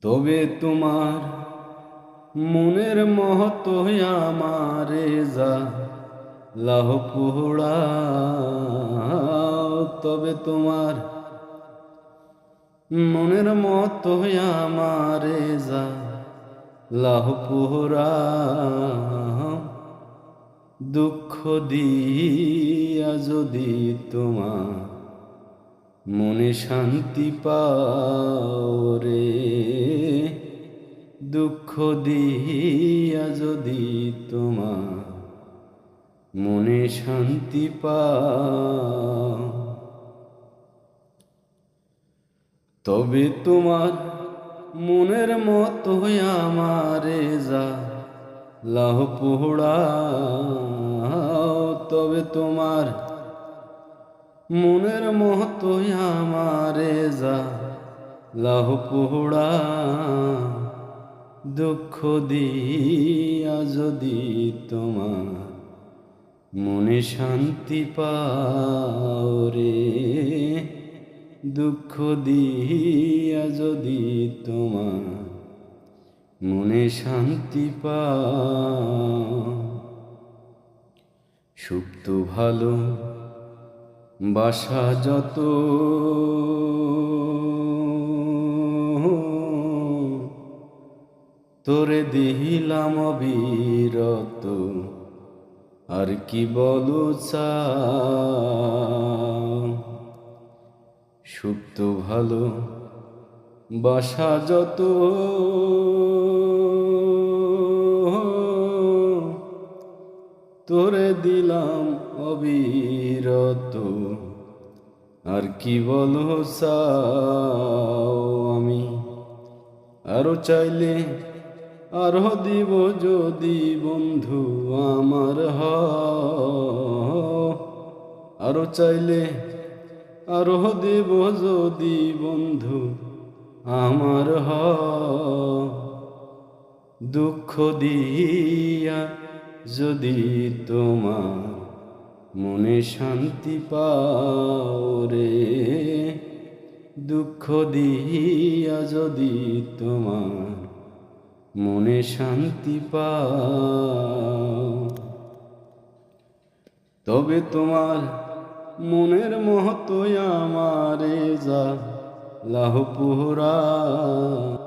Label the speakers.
Speaker 1: তবে তোমার মনের মহত আমারে যা লাহ পোড়াও। তবে তোমার মনের মতো আমারে যা লাহ পোড়াও। দুঃখ দিয়া যদি তোমার মনে শান্তি পাও রে, দুঃখ দিয়া যদি তোমার মনে শান্তি পাও। তবে তোমার মনের মতো আমারে যা লাহ পোড়াও। তবে তোমার মনের মতো আমারে যা লাহ পোড়াও। দুঃখ দিয়া যদি তোমার মনে শান্তি পাও রে, দুঃখ দিয়া যদি তোমার মনে শান্তি পাও। সুপ্ত ভালো বাসা যত তোরে দিলাম অবিরত, আর কি বলো চাও। সুপ্ত ভালো বাসা যত তোরে দিলাম অবিরত, আর কি বলো চাও। আমি আরো চাইলে আরো দিব যদি বন্ধু আমার হও। আরো চাইলে আরো দেব যদি বন্ধু আমার হও। দুঃখ দিয়া যদি তোমার মনে শান্তি পাও রে, দুঃখ দিয়া যদি তোমার মনে শান্তি পাও। তবে তোমার মনের মতো আমারে যা লাহ পোড়াও।